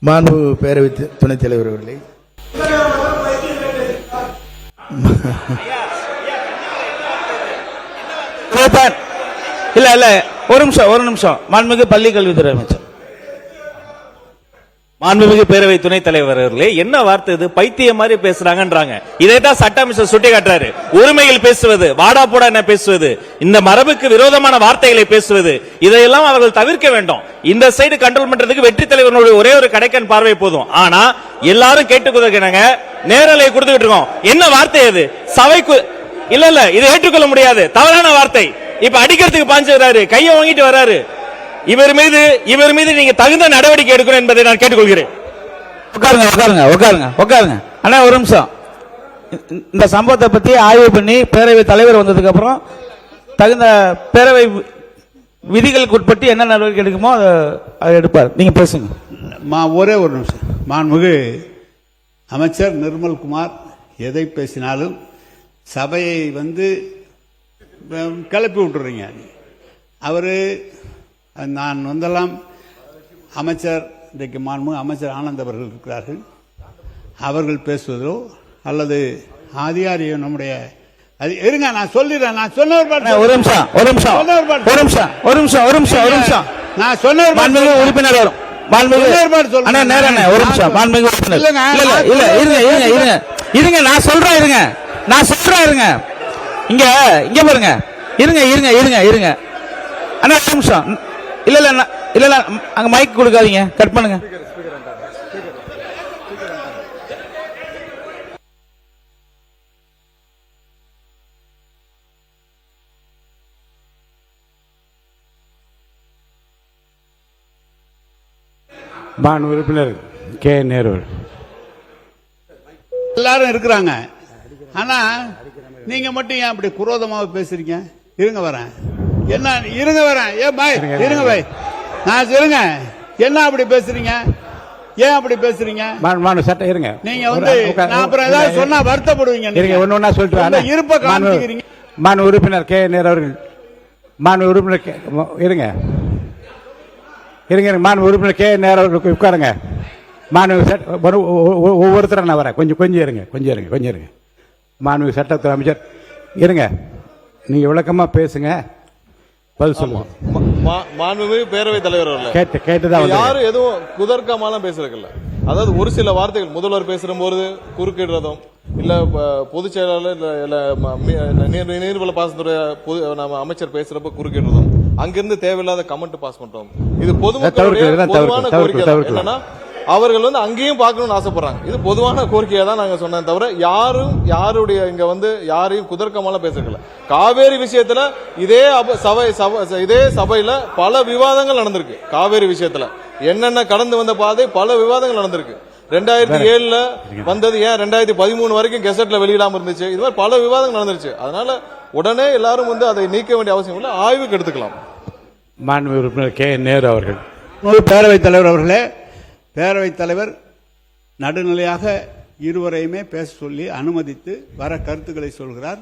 மாண்பு பேரவைத் துணைத் தலைவர் அவர்களே, இல்ல இல்ல ஒரு நிமிஷம் மாண்புமிகு பள்ளி கல்வித்துறை அமைச்சர். மாண்புமிகு பேரவை துணைத் தலைவர் அவர்களே, என்ன வார்த்தை இது? பைத்தியம் மாதிரி பேசுறாங்கன்றாங்க. இதைத்தான் சட்ட அமைச்சர் சுட்டி காட்டுறாரு. உரிமையில் பேசுவது, வாடா போடா என்ன பேசுவது, இந்த மரபுக்கு விரோதமான வார்த்தைகளை பேசுவது, இதையெல்லாம் அவர்கள் தவிர்க்க வேண்டும். இந்த சைடு கண்ட்ரோல் பண்றதுக்கு வெற்றி தலைவர்களுடைய ஒரே ஒரு கடைக்கன் பார்வை போதும். ஆனா எல்லாரும் கேட்டுக்கொள்ளுங்க, நேரலை கொடுத்துக்கிட்டு இருக்கோம். என்ன வார்த்தை அது? சபைக்கு இல்ல இல்ல, இதை ஏற்றுக்கொள்ள முடியாது, தவறான வார்த்தை. இப்ப அடிக்கிறதுக்கு பாஞ்சு வராரு, கையை வாங்கிட்டு வராரு. இவர் மீது நீங்க தகுந்த நடவடிக்கை எடுக்கணும் என்பதை நான் கேட்டுக்கொள்கிறேன். உட்காருங்க. அண்ணா ஒரு நிமிஷம். இந்த சம்பவத்தை பத்தி ஆய்வு பண்ணி பேரவை தலைவர் வந்ததுக்கு அப்புறம் தகுந்த பேரவை விதிகளுக்கு உட்பட்டு என்ன நடவடிக்கை எடுக்குமோ அதை எடுப்பார். நீங்க பேசுங்க. ஒரே ஒரு நிமிஷம். மாண்புமிகு அமைச்சர் நிர்மல்குமார் எதை பேசினாலும் சபையை கிளப்பி விட்டுறீங்க. அவரு நான் வந்தெல்லாம் அமைச்சர், இன்றைக்கு மாண்புமிகு அமைச்சர் ஆனந்த் அவர்கள் இருக்கிறார்கள், அவர்கள் பேசுவதோ அல்லது அதிகாரியோ நம்முடைய இருங்க, நான் சொல்லிடுறேன். நான் சொன்னவர் நான் சொன்னவர் உறுப்பினர் வரும். இருங்க, நான் சொல்றேன். இருங்க இங்க பாருங்க. இருங்க அண்ணா ஒரு நிமிஷம். இல்ல அங்க மைக் கொடுக்காதீங்க, கட் பண்ணுங்க. உறுப்பினர் கே நேரு எல்லாரும் இருக்கிறாங்க. ஆனா நீங்க மட்டும் ஏன் அப்படி குரோதமாக பேசுறீங்க? இருங்க வரேன். என்ன இருங்க வரேன். ஏன் பாய் இருங்க பாய், நான் இருங்க. என்ன அப்படி பேசுறீங்க? ஏன் அப்படி பேசுறீங்க? சட்டம் இருங்க. நீங்க நான் அப்புறம் ஏதாவது சொன்னா வருத்தப்படுவீங்க. ஒன்னா சொல்லிட்டு இருப்ப காமிக்கிறீங்க. உறுப்பினர் கே நேரு அவர்கள், உறுப்பினர் இருங்க. உறுப்பினர் கே நேரு அவர்களுக்கு உட்காருங்க. ஒவ்வொருத்தரும் நான் வரேன். கொஞ்சம் இருங்க. மாண்புமிகு சட்டத்துறை அமைச்சர் இருங்க, நீங்க விளக்கமா பேசுங்க, பதில் சொல்லுவோம். மாண்புமிகு பேரவைத் தலைவர் கேட்டுதான் யாரும் எதுவும் குதர்க்கமாலாம் பேசுறதில்ல. அதாவது ஒரு சில வார்த்தைகள் முதல்வர் பேசும்போது குறுக்கிடுறதும், இல்ல பொதுச் செயலாளர் இல்ல நீர்வள பாசனத்துறை நம்ம அமைச்சர் பேசுறப்ப குறுக்கிடுறதும், அங்கிருந்து தேவையில்லாத கமெண்ட் பாஸ் பண்றோம். இது பொதுமக்களுடைய பொதுவான கோரிக்கை. என்னன்னா அவர்கள் அங்கேயும் பார்க்கணும்னு ஆசைப்படுறாங்க. இது பொதுவான கோரிக்கையா தான் நாங்க சொன்னோம் தவிர யாருடைய இங்க யாரையும் குதர்க்கமாலாம் பேசல. காவேரி விஷயத்துல இதே சபையில பல விவாதங்கள் நடந்திருக்கு. காவேரி விஷயத்துல என்னென்ன கடந்து வந்த பாதை பல விவாதங்கள் நடந்திருக்கு. 2007 வந்தது ஏன் 2013 வரைக்கும் கெசட்ல வெளியிடாம இருந்துச்சு. இது மாதிரி பல விவாதங்கள் நடந்துருச்சு. அதனால உடனே எல்லாரும் அதை நீக்க வேண்டிய அவசியம் இல்லை, ஆய்வுக்கு எடுத்துக்கலாம். மாண்புமிகு உறுப்பினர் கே நேரு அவர்கள். பேரவைத் தலைவர் அவர்களே, பேரவைத் தலைவர் நடுநிலையாக இருவரையுமே பேச சொல்லி அனுமதித்து வர கருத்துக்களை சொல்கிறார்.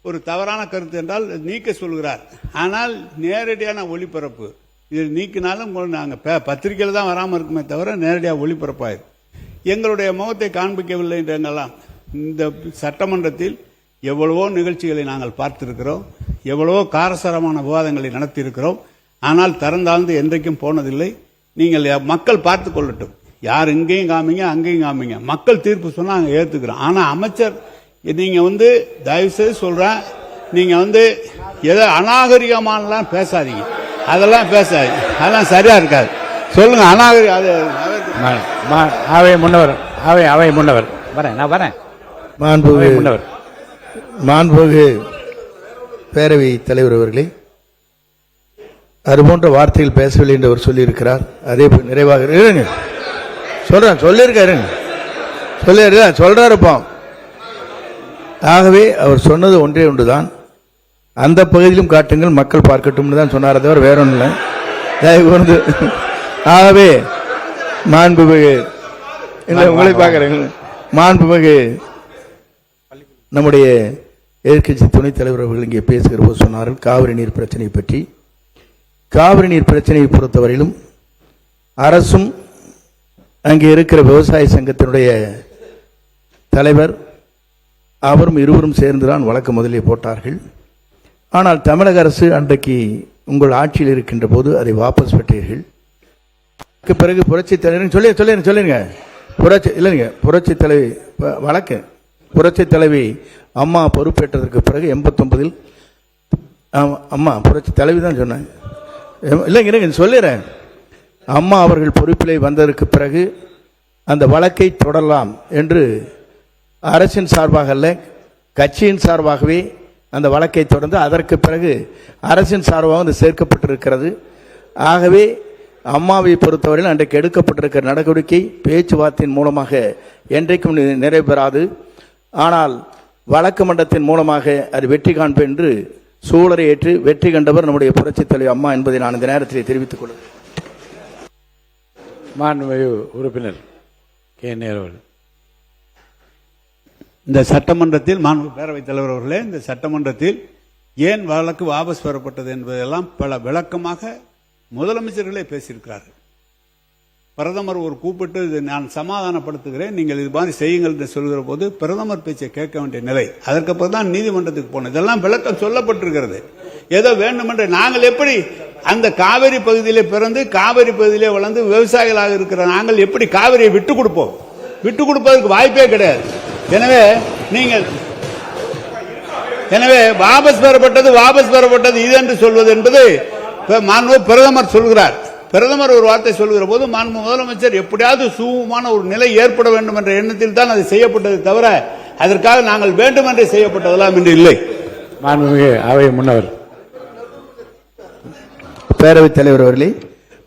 ஒரு தவறான கருத்து என்றால் நீக்க சொல்கிறார். ஆனால் நேரடியான ஒளிபரப்பு இது நீக்கினாலும் நாங்கள் பத்திரிகையில் தான் வராமல் இருக்குமே தவிர நேரடியாக ஒளிபரப்பாயிரு. எங்களுடைய முகத்தை காண்பிக்கவில்லை என்றெல்லாம் இந்த சட்டமன்றத்தில் எவ்வளவோ நிகழ்ச்சிகளை நாங்கள் பார்த்திருக்கிறோம், எவ்வளவோ காரசாரமான விவாதங்களை நடத்தியிருக்கிறோம். ஆனால் திறந்தாழ்ந்து என்றைக்கும் போனதில்லை. நீங்கள் மக்கள் பார்த்து கொள்ளட்டும். யார் இங்கேயும் காமிங்க அங்கேயும் காமிங்க, மக்கள் தீர்ப்பு சொன்னா நாங்கள் ஏற்றுக்கிறோம். ஆனால் அமைச்சர் நீங்க தயவு செய்து சொல்றேன், நீங்க ஏதோ அநாகரிகமானலாம் பேசாதீங்க. அதெல்லாம் பேசாதீங்க, அதெல்லாம் சரியா இருக்காது. சொல்லுங்க அவை முன்னவர் வரேன், நான் வரேன். மாண்புமிகு பேரவை தலைவர் அவர்களே, அதுபோன்ற வார்த்தைகள் பேசவில்லை என்று அவர் சொல்லியிருக்கிறார். அதே போல் நிறைவாக இருங்க சொல்றாருப்போம். ஆகவே அவர் சொன்னது ஒன்றே ஒன்றுதான், அந்த பகுதியிலும் காட்டுங்கள், மக்கள் பார்க்கட்டும் தான் சொன்னார், தவிர வேற ஒன்றும் இல்லை. தயவு கூர்ந்து ஆகவே மாண்புமிகு உங்களை பார்க்கிறேன். மாண்புமிகு நம்முடைய எதிர்க்கட்சி துணைத் தலைவர் அவர்கள் இங்கே பேசுகிற போது சொன்னார்கள் காவிரி நீர் பிரச்சனை பற்றி. காவிரி நீர் பிரச்சனையை பொறுத்தவரையிலும் அரசும் அங்கே இருக்கிற விவசாய சங்கத்தினுடைய தலைவர் அவரும் இருவரும் சேர்ந்துதான் வழக்கு முதலில் போட்டார்கள். ஆனால் தமிழக அரசு அன்றைக்கு உங்கள் ஆட்சியில் இருக்கின்ற போது அதை வாபஸ் பெற்றீர்கள். பிறகு புரட்சி தலைவர் சொல்லிருங்க புரட்சி தலைவி வழக்கு புரட்சி தலைவி அம்மா பொறுப்பேற்றதற்கு பிறகு 89 அம்மா புரட்சி தலைவி தான் சொன்னாங்க. இல்லைங்க சொல்லிடுறேன். அம்மா அவர்கள் பொறுப்பிலே வந்ததற்கு பிறகு அந்த வழக்கை தொடரலாம் என்று அரசின் சார்பாக அல்ல, கட்சியின் சார்பாகவே அந்த வழக்கை தொடர்ந்து அதற்கு பிறகு அரசின் சார்பாக வந்து சேர்க்கப்பட்டிருக்கிறது. ஆகவே அம்மாவை பொறுத்தவரையில் அன்றைக்கு எடுக்கப்பட்டிருக்கிற நடவடிக்கை பேச்சுவார்த்தையின் மூலமாக என்றைக்கும் நிறைவேறாது. ஆனால் வழக்கு மன்றத்தின் மூலமாக அது வெற்றி காண்பேன் என்று சூழலை ஏற்று வெற்றி கண்டவர் நம்முடைய புரட்சித் தலைவர் அம்மா என்பதை நான் இந்த நேரத்தில் தெரிவித்துக் கொள்கிறேன். மாண்புமிகு உறுப்பினர் கே. நேரு அவர்கள். இந்த சட்டமன்றத்தில் மாண்பு பேரவைத் தலைவர் அவர்களே, இந்த சட்டமன்றத்தில் ஏன் வழக்கு வாபஸ் பெறப்பட்டது என்பதெல்லாம் பல விளக்கமாக முதலமைச்சர்களே பேசியிருக்கிறார்கள். பிரதமர் ஒரு கூப்பிட்டு இது நான் சமாதானப்படுத்துகிறேன், நீங்கள் இது மாதிரி செய்யுங்கள் என்று சொல்கிற போது பிரதமர் பேச்சை கேட்க வேண்டிய நிலை. அதற்கப்புறம் தான் நீதிமன்றத்துக்கு போனோம். இதெல்லாம் விளக்கம் சொல்லப்பட்டிருக்கிறது. ஏதோ வேண்டுமென்று நாங்கள் எப்படி அந்த காவிரி பகுதியிலே பிறந்து காவிரி பகுதியிலே வளர்ந்து விவசாயிகளாக இருக்கிற நாங்கள் எப்படி காவிரியை விட்டு கொடுப்போம்? விட்டு கொடுப்பதற்கு வாய்ப்பே கிடையாது. எனவே வாபஸ் பெறப்பட்டது இது என்று சொல்வது என்பது மாண்பு பிரதமர் சொல்கிறார். பிரதமர் ஒரு வார்த்தை சொல்கிற போது மாண்பு முதலமைச்சர் எப்படியாவது சுமூகமான ஒரு நிலை ஏற்பட வேண்டும் என்ற எண்ணத்தில் தான் அது செய்யப்பட்டது தவிர அதற்காக நாங்கள் வேண்டுமென்றே செய்யப்பட்டதெல்லாம் என்று இல்லை. மாண்புமிகு அவை முன்னவர். பேரவைத் தலைவர் அவர்களே,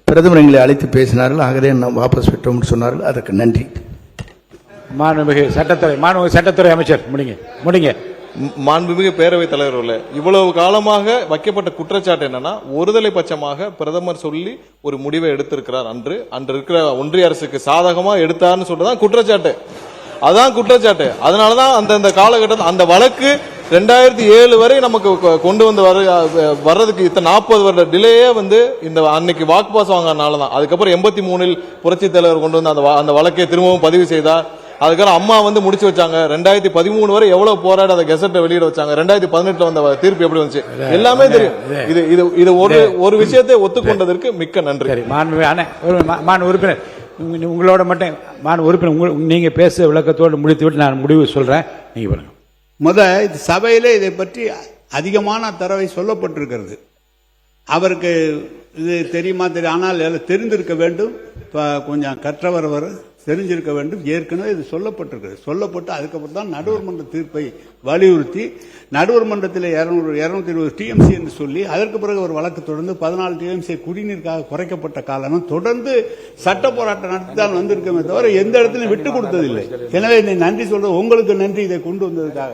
பிரதமர் எங்களை அழைத்து பேசினார்கள், ஆகவே நாம் வாபஸ் பெற்றோம் சொன்னார்கள், அதற்கு நன்றி. மாண்புமிகு சட்டத்துறை அமைச்சர் முடிங்க. மாண்புமிகு பேரவைத் தலைவர்களே, இவ்வளவு காலமாக வைக்கப்பட்ட குற்றச்சாட்டு என்னன்னா, ஒருதலை பட்சமாக பிரதமர் சொல்லி ஒரு முடிவை எடுத்திருக்கிறார். அன்று இருக்கிற ஒன்றிய அரசுக்கு சாதகமா எடுத்தார்னு சொல்றதான் குற்றச்சாட்டு. அதான் குற்றச்சாட்டு. அதனாலதான் அந்த காலகட்டத்தில் அந்த வழக்கு 2007 வரை நமக்கு கொண்டு வந்து வர்றதுக்கு இத்தனை 40 வருட டிலேயே வந்து இந்த அன்னைக்கு வாக்கு பாஸ் வாங்கினாலதான். அதுக்கப்புறம் 83 புரட்சி தலைவர் கொண்டு வந்து அந்த வழக்கை திரும்பவும் பதிவு செய்தார். அதுக்கப்புறம் அம்மா வந்து முடிச்சு வச்சாங்க. 2013 வரை எவ்வளவு போராடி அந்த கெசட்டை வெளியிட வச்சாங்க. 2018 வந்த தீர்ப்பு எப்படி வந்துச்சு எல்லாமே தெரியும். இது ஒரு விஷயத்தை ஒத்துக்கொண்டதற்கு மிக்க நன்றி. மாண்பு உறுப்பினர், உங்களோட மட்டும் உறுப்பினர் நீங்க பேச விளக்கத்தோடு முடித்துவிட்டு நான் முடிவு சொல்றேன். நீங்க பாருங்க. சபையிலே இதை பற்றி அதிகமான தரவை சொல்லப்பட்டிருக்கிறது. அவருக்கு இது தெரியுமா தெரியும், ஆனால் தெரிந்திருக்க வேண்டும். கொஞ்சம் கற்றவர் தெரிஞ்சிருக்க வேண்டும். ஏற்கனவே இது சொல்லப்பட்டு அதுக்கப்புறம் தான் நடுவர் மன்ற தீர்ப்பை வலியுறுத்தி நடுவர் மன்றத்தில் 220 டிஎம்சி என்று சொல்லி அதற்கு பிறகு ஒரு வழக்கு தொடர்ந்து 14 டிஎம்சி குடிநீருக்காக குறைக்கப்பட்ட காலம் தொடர்ந்து சட்ட போராட்டம் நடத்தி தான் வந்திருக்கமே தவிர எந்த இடத்திலும் விட்டு கொடுத்ததில்லை. எனவே நன்றி சொல்றது உங்களுக்கு நன்றி, இதை கொண்டு வந்ததுக்காக.